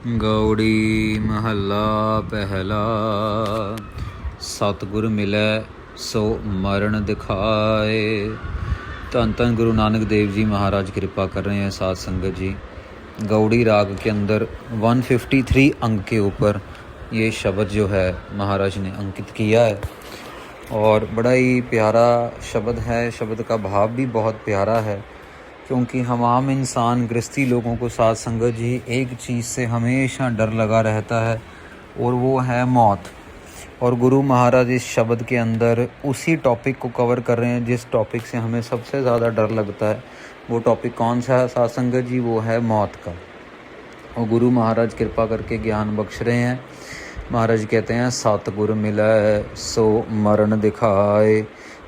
गौड़ी महला पहला। सतगुर मिलै सो मरण दिखाए। धन धन गुरु नानक देव जी महाराज कृपा कर रहे हैं साथ संगत जी। गौड़ी राग के अंदर 153 अंक के ऊपर ये शब्द जो है महाराज ने अंकित किया है और बड़ा ही प्यारा शब्द है। शब्द का भाव भी बहुत प्यारा है, क्योंकि हम आम इंसान गृहस्थी लोगों को साथ संगत जी एक चीज़ से हमेशा डर लगा रहता है और वो है मौत। और गुरु महाराज इस शब्द के अंदर उसी टॉपिक को कवर कर रहे हैं जिस टॉपिक से हमें सबसे ज़्यादा डर लगता है। वो टॉपिक कौन सा है साथ संगत जी? वो है मौत का। और गुरु महाराज कृपा करके ज्ञान बख्श रहे हैं। महाराज कहते हैं सतगुर मिलै सो मरण दिखाए।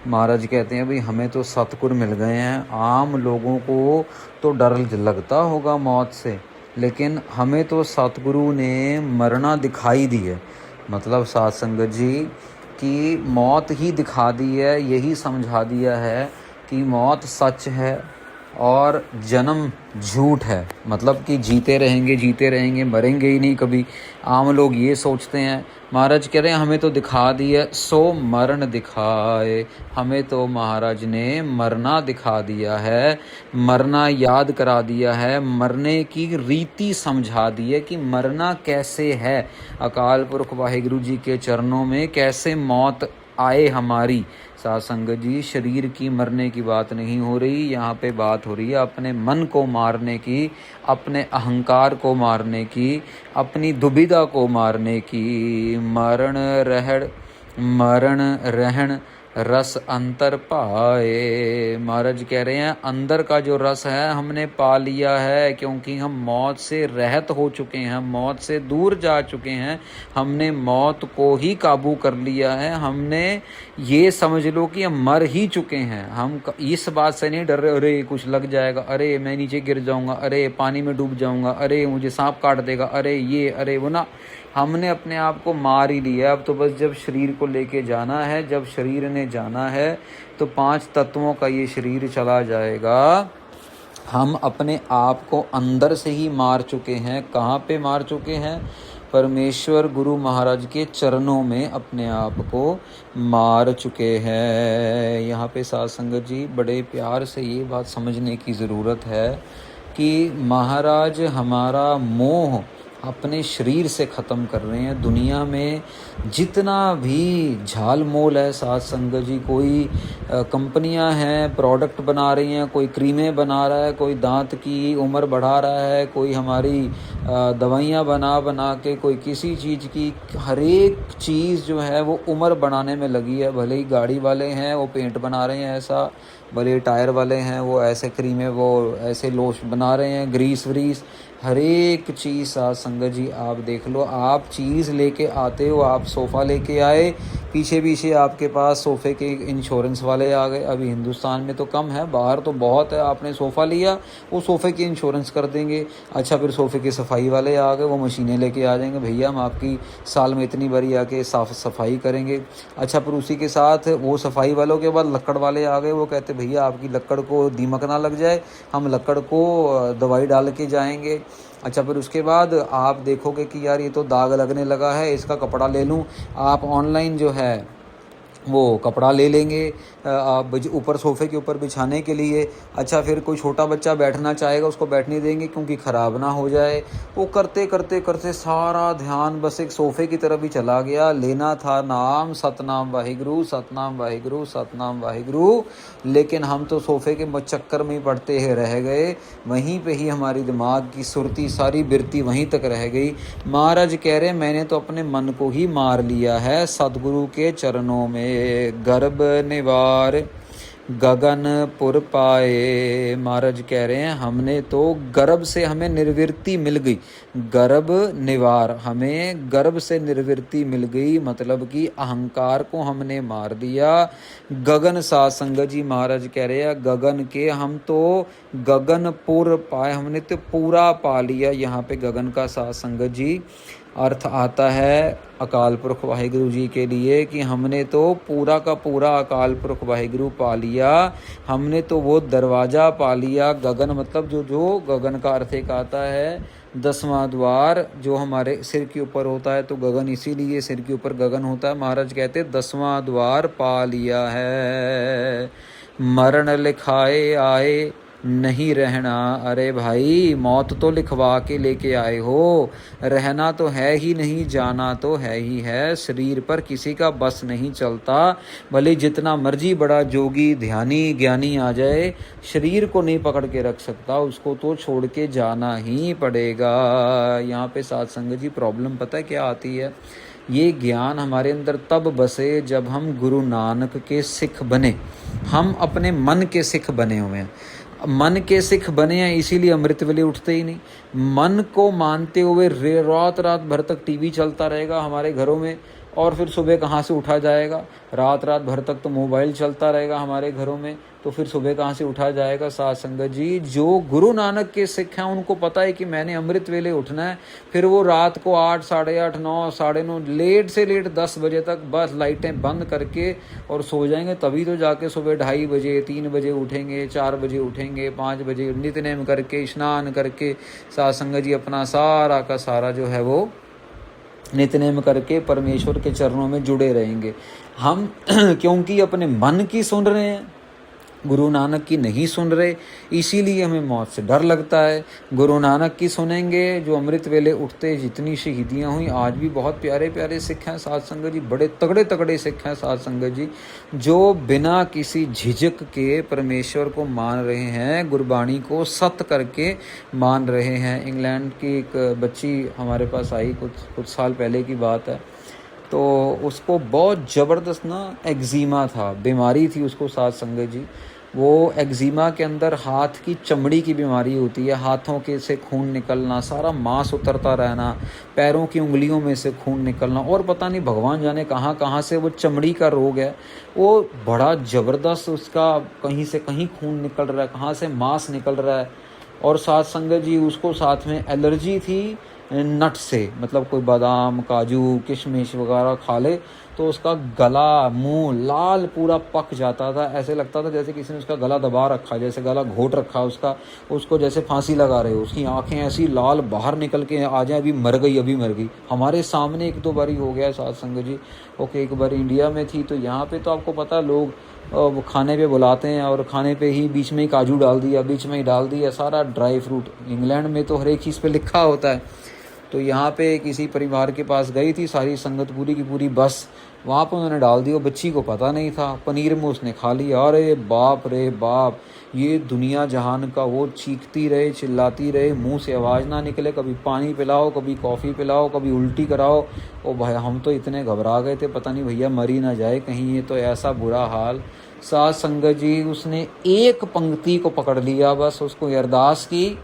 महाराज कहते हैं भाई हमें तो सतगुर मिल गए हैं। आम लोगों को तो डर लगता होगा मौत से, लेकिन हमें तो सतगुरु ने मरना दिखाई दी है। मतलब साथ संगत जी कि मौत ही दिखा दी है, यही समझा दिया है कि मौत सच है और जन्म झूठ है। मतलब कि जीते रहेंगे मरेंगे ही नहीं कभी। आम लोग ये सोचते हैं। महाराज कह रहे हैं हमें तो दिखा दिया सो मरण दिखाए। हमें तो महाराज ने मरना दिखा दिया है, मरना याद करा दिया है, मरने की रीति समझा दी है कि मरना कैसे है। अकाल पुरख वाहिगुरु जी के चरणों में कैसे मौत आए हमारी। साथ संगत जी शरीर की मरने की बात नहीं हो रही, यहाँ पे बात हो रही है अपने मन को मारने की, अपने अहंकार को मारने की, अपनी दुविधा को मारने की। मरण रहन रस अंतर पाए। महाराज कह रहे हैं अंदर का जो रस है हमने पा लिया है, क्योंकि हम मौत से रहित हो चुके हैं, मौत से दूर जा चुके हैं। हमने मौत को ही काबू कर लिया है। हमने ये समझ लो कि हम मर ही चुके हैं। हम इस बात से नहीं डर रहे अरे कुछ लग जाएगा, अरे मैं नीचे गिर जाऊंगा, अरे पानी में डूब जाऊंगा, अरे मुझे सांप काट देगा, अरे ये अरे वो ना। हमने अपने आप को मार ही लिया। अब तो बस जब शरीर को लेके जाना है, जब शरीर ने जाना है तो 5 तत्वों का ये शरीर चला जाएगा। हम अपने आप को अंदर से ही मार चुके हैं। कहाँ पे मार चुके हैं? परमेश्वर गुरु महाराज के चरणों में अपने आप को मार चुके हैं। यहाँ पे साथ संगत जी बड़े प्यार से ये बात समझने की ज़रूरत है कि महाराज हमारा मोह अपने शरीर से ख़त्म कर रहे हैं। दुनिया में जितना भी झाल मोल है साथ संगत जी, कोई कंपनियां हैं प्रोडक्ट बना रही हैं, कोई क्रीमें बना रहा है, कोई दांत की उम्र बढ़ा रहा है, कोई हमारी दवाइयां बना के कोई किसी चीज़ की, हर एक चीज़ जो है वो उम्र बनाने में लगी है। भले ही गाड़ी वाले हैं वो पेंट बना रहे हैं ऐसा, भले टायर वाले हैं वो ऐसे क्रीमें वो ऐसे लोश बना रहे हैं, ग्रीस व्रीस, हर एक चीज़ साथ संगत जी आप देख लो। आप चीज़ लेके आते हो, आप सोफ़ा लेके आए, पीछे आपके पास सोफ़े के इंश्योरेंस वाले आ गए। अभी हिंदुस्तान में तो कम है, बाहर तो बहुत है। आपने सोफ़ा लिया, वो सोफ़े की इंश्योरेंस कर देंगे। अच्छा फिर सोफ़े की सफाई वाले आ गए, वो मशीनें लेके आ जाएंगे, भैया हम आपकी साल में इतनी बारी आके साफ़ सफाई करेंगे। अच्छा फिर उसी के साथ वो सफाई वालों के बाद लक्कड़ वाले आ गए, वो कहते भैया आपकी लक्कड़ को दीमक ना लग जाए, हम लक्कड़ को दवाई डाल के जाएंगे। अच्छा फिर उसके बाद आप देखोगे कि यार ये तो दाग लगने लगा है, इसका कपड़ा ले लूँ। आप ऑनलाइन जो है वो कपड़ा ले लेंगे आप ऊपर सोफ़े के ऊपर बिछाने के लिए। अच्छा फिर कोई छोटा बच्चा बैठना चाहेगा, उसको बैठने देंगे क्योंकि ख़राब ना हो जाए। वो करते सारा ध्यान बस एक सोफ़े की तरफ ही चला गया। लेना था नाम सतनाम वाहिगुरु, सतनाम वाहिगुरु, सतनाम वाहिगुरु, लेकिन हम तो सोफ़े के चक्कर में ही पड़ते ही रह गए। वहीं पे ही हमारी दिमाग की सुरती सारी बिरती वहीं तक रह गई। महाराज कह रहे मैंने तो अपने मन को ही मार लिया है सतगुरु के चरणों में। गर्भ निवार गगन पुर पाए। महाराज कह रहे हैं हमने तो गर्भ से हमें निर्वृत्ति मिल गई। गर्भ निवार, हमें गर्भ से निर्वृत्ति मिल गई, मतलब कि अहंकार को हमने मार दिया। गगन साथ संगत जी महाराज कह रहे हैं गगन के हम तो गगन पुर पाए, हमने तो पूरा पा लिया। यहाँ पे गगन का साथ संगत जी अर्थ आता है अकाल पुरख वाहिगुरु जी के लिए कि हमने तो पूरा का पूरा अकाल पुरख वाहिगुरु पा लिया। हमने तो वो दरवाज़ा पा लिया। गगन मतलब जो गगन का अर्थ एक आता है 10वां द्वार जो हमारे सिर के ऊपर होता है, तो गगन इसीलिए सिर के ऊपर गगन होता है। महाराज कहते 10वां द्वार पा लिया है, मरण लिखाए आए नहीं रहना। अरे भाई, मौत तो लिखवा के लेके आए हो, रहना तो है ही नहीं, जाना तो है ही है। शरीर पर किसी का बस नहीं चलता, भले जितना मर्जी बड़ा जोगी ध्यानी ज्ञानी आ जाए, शरीर को नहीं पकड़ के रख सकता, उसको तो छोड़ के जाना ही पड़ेगा। यहाँ पे साध संगत जी प्रॉब्लम पता है क्या आती है? ये ज्ञान हमारे अंदर तब बसे जब हम गुरु नानक के सिख बने। हम अपने मन के सिख बने हुए हैं, मन के सिख बने हैं, इसीलिए अमृत वेले उठते ही नहीं। मन को मानते हुए रात रात भर तक टीवी चलता रहेगा हमारे घरों में, और फिर सुबह कहाँ से उठा जाएगा? रात रात भर तक तो मोबाइल चलता रहेगा हमारे घरों में, तो फिर सुबह कहाँ से उठा जाएगा? साध संगत जी, जो गुरु नानक के सिख हैं उनको पता है कि मैंने अमृत वेले उठना है, फिर वो रात को 8, 8:30, 9, 9:30, लेट से लेट 10 बजे तक बस लाइटें बंद करके और सो जाएंगे। तभी तो जाके सुबह 2:30 बजे 3 बजे उठेंगे, 4 बजे उठेंगे, 5 बजे नित्यनेम करके स्नान करके साध संगत जी अपना सारा का सारा जो है वो नित्यनेम करके परमेश्वर के चरणों में जुड़े रहेंगे। हम क्योंकि अपने मन की सुन रहे हैं, गुरु नानक की नहीं सुन रहे, इसीलिए हमें मौत से डर लगता है। गुरु नानक की सुनेंगे, जो अमृत वेले उठते जितनी शहीदियाँ हुई, आज भी बहुत प्यारे प्यारे सिख हैं साध संगत जी, बड़े तगड़े तगड़े सिख हैं साध संगत जी, जो बिना किसी झिझक के परमेश्वर को मान रहे हैं, गुरबाणी को सत्य करके मान रहे हैं। इंग्लैंड की एक बच्ची हमारे पास आई, कुछ साल पहले की बात है, तो उसको बहुत ज़बरदस्त ना एक्जिमा था, बीमारी थी उसको साध संगत जी। वो एक्जिमा के अंदर हाथ की चमड़ी की बीमारी होती है, हाथों के से खून निकलना, सारा मांस उतरता रहना, पैरों की उंगलियों में से खून निकलना, और पता नहीं भगवान जाने कहाँ कहाँ से वो चमड़ी का रोग है, वो बड़ा ज़बरदस्त, उसका कहीं से कहीं खून निकल रहा है, कहाँ से मांस निकल रहा है। और साध संगत जी उसको साथ में एलर्जी थी नट से, मतलब कोई बादाम काजू किशमिश वगैरह खा ले तो उसका गला मुंह लाल पूरा पक जाता था, ऐसे लगता था जैसे किसी ने उसका गला दबा रखा, जैसे गला घोट रखा उसका, उसको जैसे फांसी लगा रहे हो। उसकी आंखें ऐसी लाल बाहर निकल के आ जाए, अभी मर गई अभी मर गई। हमारे सामने 1-2 बारी हो गया साध संगत जी। ओके, एक बार इंडिया में थी, तो यहाँ पे तो आपको पता लोग वो खाने पे बुलाते हैं और खाने पे ही बीच में ही काजू डाल दिया, बीच में ही डाल दिया सारा ड्राई फ्रूट। इंग्लैंड में तो हर एक चीज़ पे लिखा होता है। तो यहाँ पे किसी परिवार के पास गई थी सारी संगत, पूरी की पूरी बस, वहाँ पर उन्होंने डाल दिया। बच्ची को पता नहीं था, पनीर में उसने खा लिया। अरे बाप रे बाप, ये दुनिया जहान का वो चीखती रहे चिल्लाती रहे, मुंह से आवाज़ ना निकले, कभी पानी पिलाओ, कभी कॉफ़ी पिलाओ, कभी उल्टी कराओ। ओ भाई, हम तो इतने घबरा गए थे, पता नहीं भैया मरी ना जाए कहीं, ये तो ऐसा बुरा हाल। साध संगत जी उसने एक पंक्ति को पकड़ लिया, बस उसको अरदास की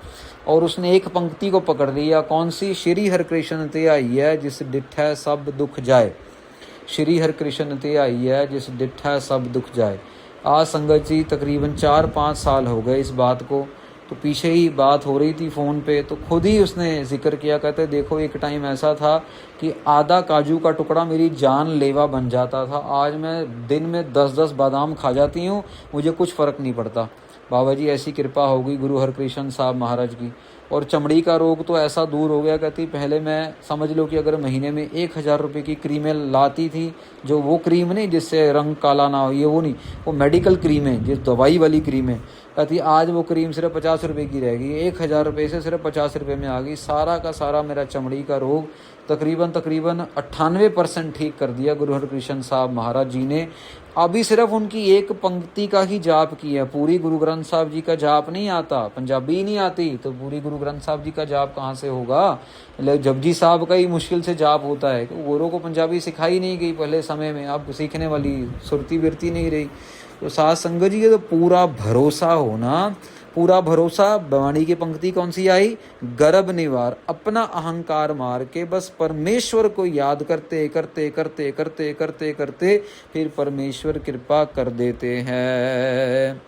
और उसने एक पंक्ति को पकड़ लिया। कौन सी? श्री हर कृष्ण ते आई है जिस डिठै सब दुख जाए। श्री हर कृष्ण ते आई है जिस डिठै सब दुख जाए। आज संगत जी तकरीबन 4-5 साल हो गए इस बात को। तो पीछे ही बात हो रही थी फ़ोन पे, तो खुद ही उसने जिक्र किया, कहते देखो एक टाइम ऐसा था कि आधा काजू का टुकड़ा मेरी जान लेवा बन जाता था, आज मैं दिन में 10-10 बादाम खा जाती हूँ, मुझे कुछ फ़र्क नहीं पड़ता। बाबा जी ऐसी कृपा हो गई गुरु हरकृष्ण साहब महाराज की। और चमड़ी का रोग तो ऐसा दूर हो गया, कहती पहले मैं समझ लो कि अगर महीने में 1000 रुपये की क्रीमें लाती थी, जो वो क्रीम नहीं जिससे रंग काला ना हो, ये वो नहीं, वो मेडिकल क्रीमें, जिस दवाई वाली क्रीमें, कहती आज वो क्रीम सिर्फ 50 रुपये की रह गई, 1000 रुपये से सिर्फ 50 रुपये में आ गई। सारा का सारा मेरा चमड़ी का रोग तकरीबन 98% ठीक कर दिया गुरु हरकृष्ण साहब महाराज जी ने। अभी सिर्फ उनकी एक पंक्ति का ही जाप किया, पूरी गुरु ग्रंथ साहब जी का जाप नहीं आता, पंजाबी ही नहीं आती, तो पूरी गुरु ग्रंथ साहब जी का जाप कहाँ से होगा? जपजी साहब का ही मुश्किल से जाप होता है। गोरों को पंजाबी सिखाई नहीं गई पहले समय में, अब सीखने वाली सुरती बिरती नहीं रही। तो साध संगत जी, तो पूरा भरोसा होना, पूरा भरोसा। वाणी की पंक्ति कौन सी आई? गर्भ निवार, अपना अहंकार मार के बस परमेश्वर को याद करते करते करते करते करते करते फिर परमेश्वर कृपा कर देते हैं।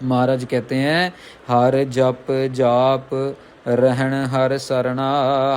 महाराज कहते हैं हर जप जाप रहन हर सरना,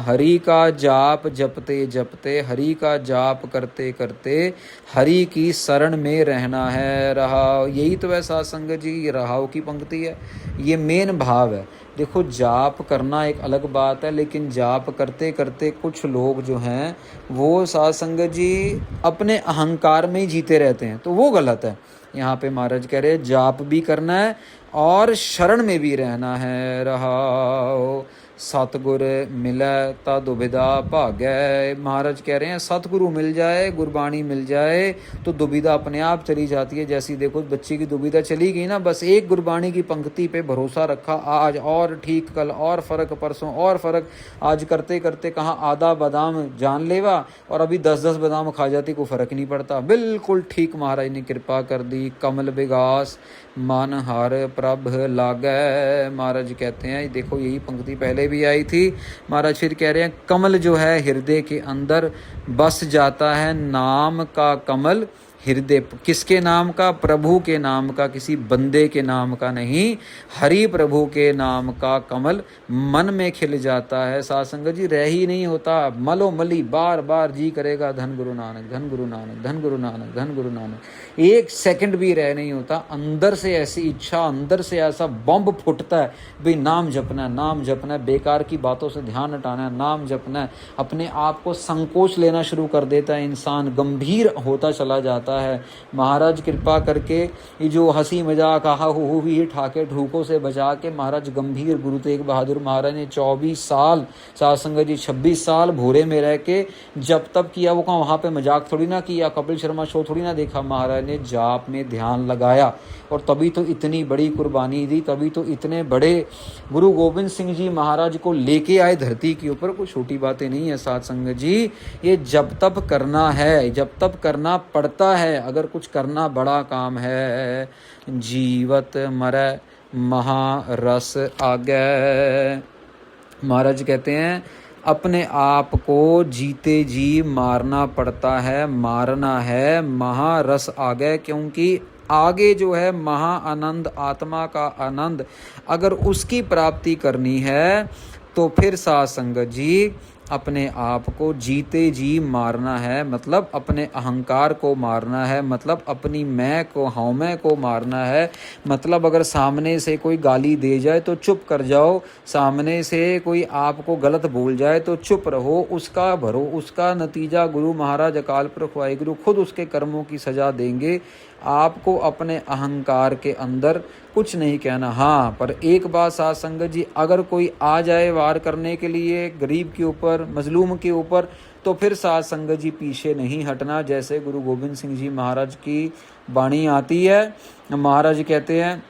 हरि का जाप जपते जपते, हरि का जाप करते करते हरि की शरण में रहना है। रहा, यही तो है साध संगत जी, ये रहाओ की पंक्ति है, ये मेन भाव है। देखो जाप करना एक अलग बात है, लेकिन जाप करते करते कुछ लोग जो हैं वो साध संगत जी अपने अहंकार में ही जीते रहते हैं, तो वो गलत है। यहाँ पे महाराज कह रहे जाप भी करना है और शरण में भी रहना है। रहाओ सतगुर मिले ता दुविधा भागै। महाराज कह रहे हैं सतगुरु मिल जाए, गुरबाणी मिल जाए तो दुविधा अपने आप चली जाती है। जैसी देखो बच्चे की दुविधा चली गई ना, बस एक गुरबाणी की पंक्ति पे भरोसा रखा, आज और ठीक, कल और फर्क, परसों और फर्क, आज करते करते कहाँ आधा बादाम जान लेवा और अभी 10-10 बादाम खा जाती, कोई फर्क नहीं पड़ता। बिल्कुल ठीक महाराज ने कृपा कर दी। कमल विगास मन हर प्रभ लागै। महाराज कहते हैं देखो यही पंक्ति पहले भी आई थी। महाराज फिर कह रहे हैं कमल जो है हृदय के अंदर बस जाता है, नाम का कमल हृदय, किसके नाम का? प्रभु के नाम का, किसी बंदे के नाम का नहीं, हरि प्रभु के नाम का कमल मन में खिल जाता है। साध संगत जी रह ही नहीं होता, मलो मली बार बार जी करेगा धन गुरु नानक, धन गुरु नानक, धन गुरु नानक, धन गुरु नानक। एक सेकंड भी रह नहीं होता। अंदर से ऐसी इच्छा, अंदर से ऐसा बम फूटता है भाई नाम जपना है, नाम जपना है, बेकार की बातों से ध्यान हटाना है, नाम जपना है। अपने आप को संकोच लेना शुरू कर देता है इंसान, गंभीर होता चला जाता है। महाराज कृपा करके ये जो हंसी मजाक आहा हु भी ठाके ढूकों से बचा के महाराज गंभीर गुरु तेग बहादुर महाराज ने 24 साल, साध संगत जी 26 साल भोरे में रह के जब तब किया। वो कहाँ वहाँ पे मजाक थोड़ी ना किया, कपिल शर्मा शो थोड़ी ना देखा। महाराज ने जाप में ध्यान लगाया और तभी तो इतनी बड़ी कुर्बानी दी, तभी तो इतने बड़े गुरु गोविंद सिंह जी महाराज को लेके आए धरती के ऊपर। कोई छोटी बातें नहीं है साध संगत जी। ये जब तब करना है, जब तब करना पड़ता है अगर कुछ करना बड़ा काम है। जीवत मरै महारस आगै। महाराज कहते हैं अपने आप को जीते जी मारना पड़ता है, मारना है महारस आगे, क्योंकि आगे जो है महा आनंद, आत्मा का आनंद, अगर उसकी प्राप्ति करनी है तो फिर साध संगत जी अपने आप को जीते जी मारना है। मतलब अपने अहंकार को मारना है, मतलब अपनी मैं को, हौमै को मारना है। मतलब अगर सामने से कोई गाली दे जाए तो चुप कर जाओ, सामने से कोई आपको गलत बोल जाए तो चुप रहो, उसका भरो, उसका नतीजा गुरु महाराज अकाल पुरख वाहिगुरु खुद उसके कर्मों की सजा देंगे। आपको अपने अहंकार के अंदर कुछ नहीं कहना। हाँ, पर एक बात साध संगत जी, अगर कोई आ जाए वार करने के लिए गरीब के ऊपर, मजलूम के ऊपर, तो फिर साध संगत जी पीछे नहीं हटना। जैसे गुरु गोविंद सिंह जी महाराज की वाणी आती है, महाराज कहते हैं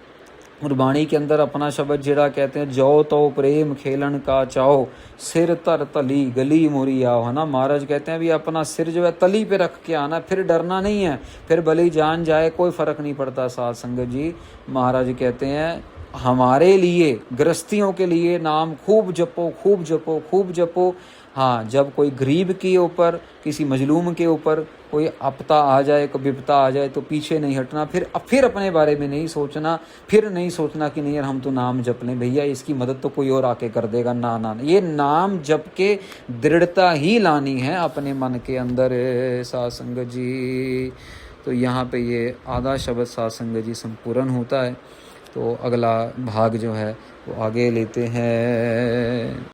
गुरबाणी के अंदर अपना शब्द जिड़ा कहते हैं, जो तो प्रेम खेलन का चाहो, सिर तर तली गली मोरी आओ, है ना। महाराज कहते हैं भी अपना सिर जो है तली पे रख के आना, फिर डरना नहीं है, फिर भले जान जाए कोई फर्क नहीं पड़ता। साध संगत जी महाराज कहते हैं हमारे लिए, गृहस्थियों के लिए नाम खूब जपो, खूब जपो, खूब जपो। हाँ, जब कोई गरीब के ऊपर, किसी मजलूम के ऊपर कोई आपदा आ जाए, कोई विपदा आ जाए तो पीछे नहीं हटना, फिर अपने बारे में नहीं सोचना, फिर नहीं सोचना कि नहीं यार हम तो नाम जप लें भैया, इसकी मदद तो कोई और आके कर देगा। ना ना, ये नाम जप के दृढ़ता ही लानी है अपने मन के अंदर। साध संगत जी तो यहाँ पे ये आधा शब्द साध संगत जी संपूर्ण होता है। तो अगला भाग जो है वो आगे लेते हैं।